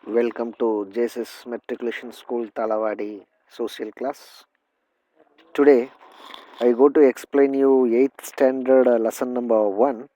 Welcome to JSS Matriculation School Talavadi Social Class. Today I go to explain you 8th standard lesson number 1,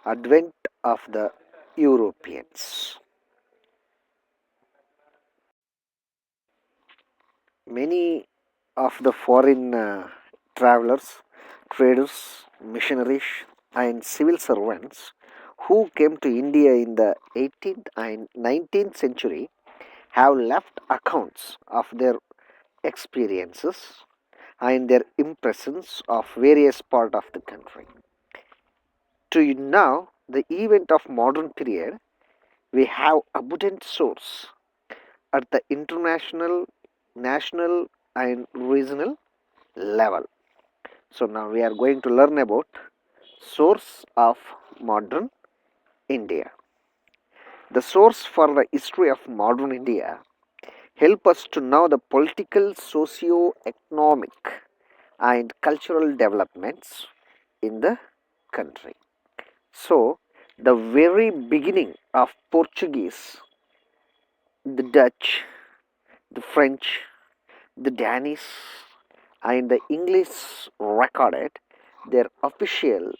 Advent of the Europeans. Many of the foreign travelers, traders, missionaries and civil servants who came to India in the 18th and 19th century have left accounts of their experiences and their impressions of various part of the country. To now, the event of modern period, we have abundant source at the international, national and regional level. So now we are going to learn about source of modern India. The source for the history of modern India help us to know the political, socio-economic and cultural developments in the country. So, the very beginning of Portuguese, the Dutch, the French, the Danish, and the English recorded their official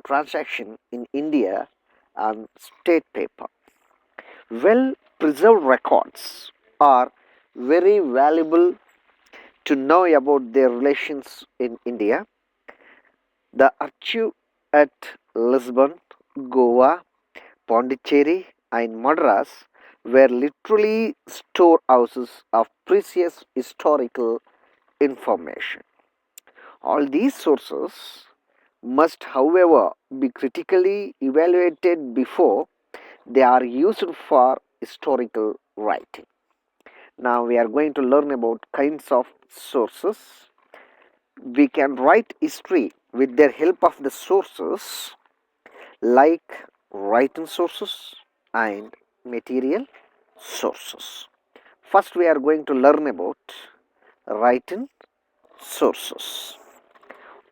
transaction in India on state paper. Well preserved records are very valuable to know about their relations in India. The archive at Lisbon, Goa, Pondicherry, and Madras were literally storehouses of precious historical information. All these sources must, however, be critically evaluated before they are used for historical writing. Now we are going to learn about kinds of sources. We can write history with the help of the sources like written sources and material sources. First, we are going to learn about written sources.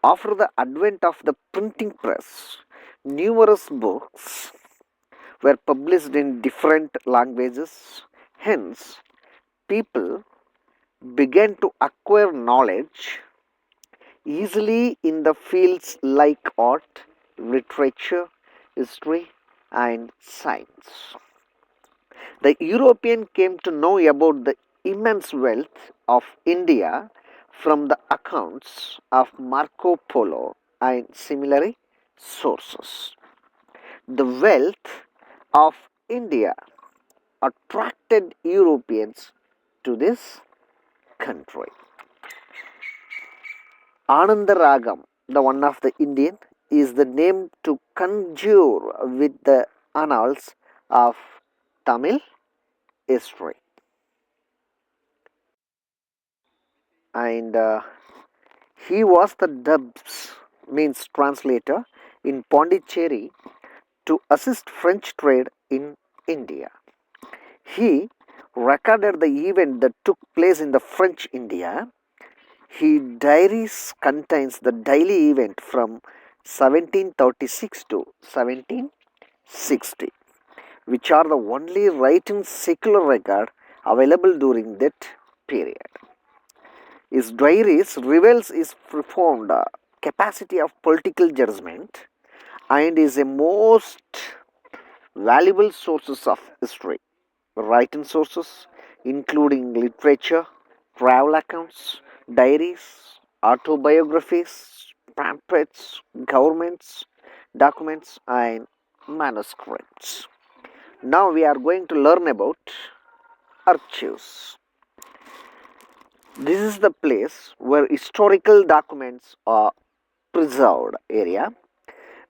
After the advent of the printing press, numerous books were published in different languages. Hence, people began to acquire knowledge easily in the fields like art, literature, history, and science. The European came to know about the immense wealth of India from the accounts of Marco Polo and similar sources. The wealth of India attracted Europeans to this country. Anandaragam, the one of the Indian, is the name to conjure with the annals of Tamil history. And he was the Dubs, means translator, in Pondicherry to assist French trade in India. He recorded the event that took place in the French India. His diaries contains the daily event from 1736 to 1760, which are the only written secular record available during that period. His diaries reveals his profound capacity of political judgment and is a most valuable sources of history. Written sources including literature, travel accounts, diaries, autobiographies, pamphlets, governments, documents and manuscripts. Now we are going to learn about archives. This is the place where historical documents are preserved area.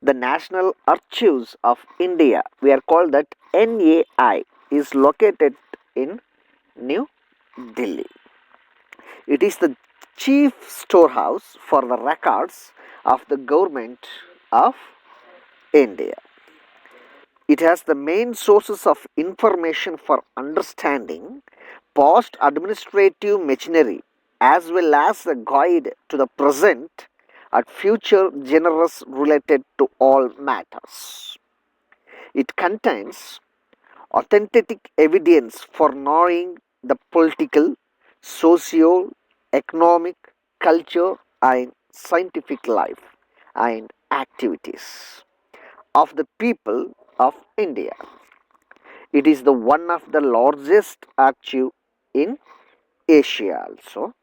The National Archives of India, we are called that NAI, is located in New Delhi. It is the chief storehouse for the records of the government of India. It has the main sources of information for understanding past administrative machinery as well as a guide to the present and future genres related to all matters. It contains authentic evidence for knowing the political, socio economic, culture, and scientific life and activities of the people of India. It is the one of the largest archive in Asia also.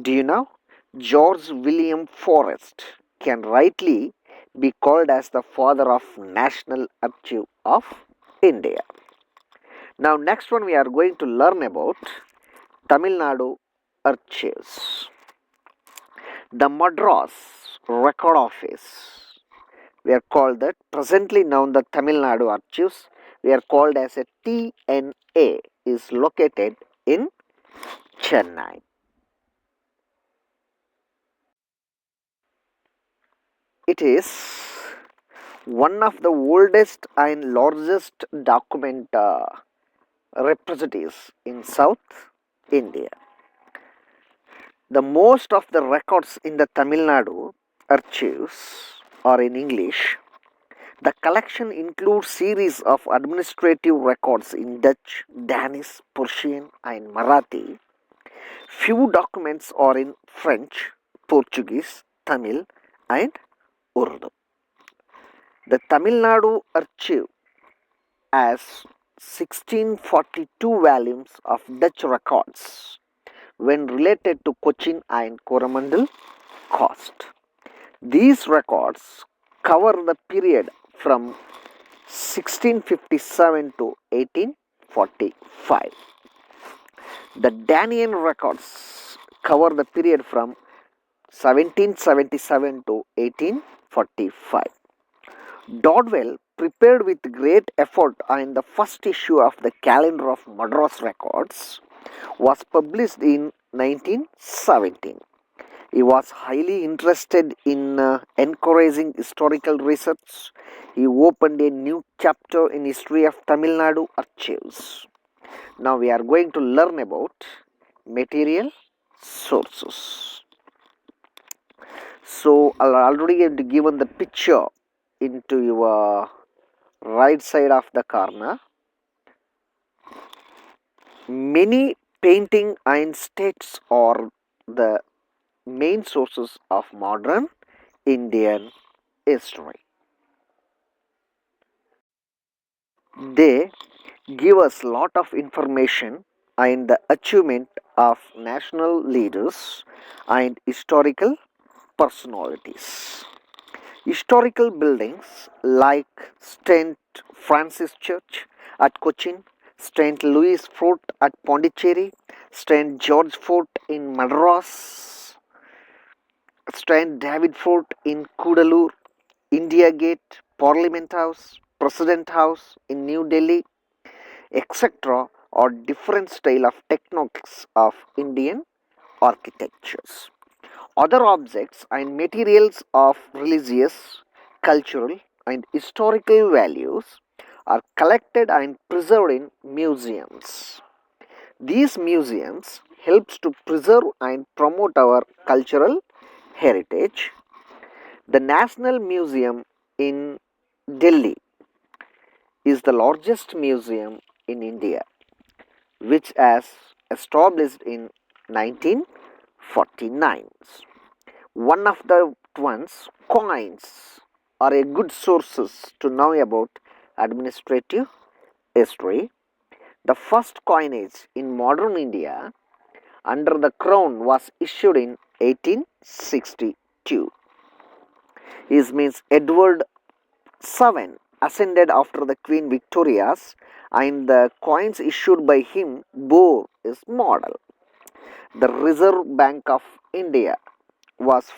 Do you know? George William Forrest can rightly be called as the father of National Archive of India. Now, next one we are going to learn about Tamil Nadu archives. The Madras Record Office. We are called that presently known the Tamil Nadu archives. We are called as a TNA. Is located in Chennai. It is one of the oldest and largest document repositories in South India. The most of the records in the Tamil Nadu archives are in English. The collection includes series of administrative records in Dutch, Danish, Persian and Marathi. Few documents are in French, Portuguese, Tamil and Urdu. The Tamil Nadu archive has 1642 volumes of Dutch records when related to Cochin and Coromandel coast. These records cover the period from 1657 to 1845. The Danian records cover the period from 1777 to 1845. Dodwell prepared with great effort and the first issue of the calendar of Madras Records was published in 1917. He was highly interested in encouraging historical research. He opened a new chapter in history of Tamil Nadu archives. Now we are going to learn about material sources. So I already have given the picture into your right side of the corner. Many painting and states are the main sources of modern Indian history. They give us lot of information and the achievement of national leaders and historical personalities. Historical buildings like St. Francis Church at Cochin, St. Louis Fort at Pondicherry, St. George Fort in Madras, St. David Fort in Kudalur, India Gate, Parliament House, President House in New Delhi, etc. are different style of techniques of Indian architectures. Other objects and materials of religious, cultural and historical values are collected and preserved in museums. These museums helps to preserve and promote our cultural heritage. The National Museum in Delhi is the largest museum in India, which was established in 1949. One of the ones, coins are a good sources to know about administrative history. The first coinage in modern India under the crown was issued in 1862. His means Edward VII ascended after the Queen Victoria's and the coins issued by him bore his model. The Reserve Bank of India was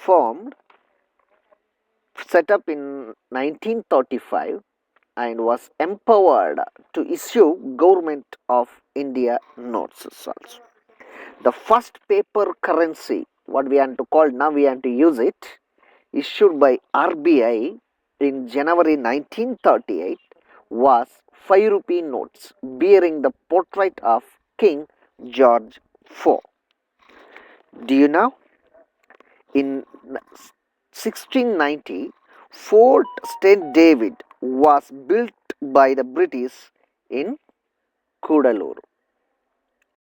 set up in 1935 and was empowered to issue Government of India notes also. The first paper currency, what we want to call now, we want to use it, issued by RBI in January 1938 was 5 rupee notes bearing the portrait of King George IV. Do you know? In 1690, Fort St. David was built by the British in Kudalur.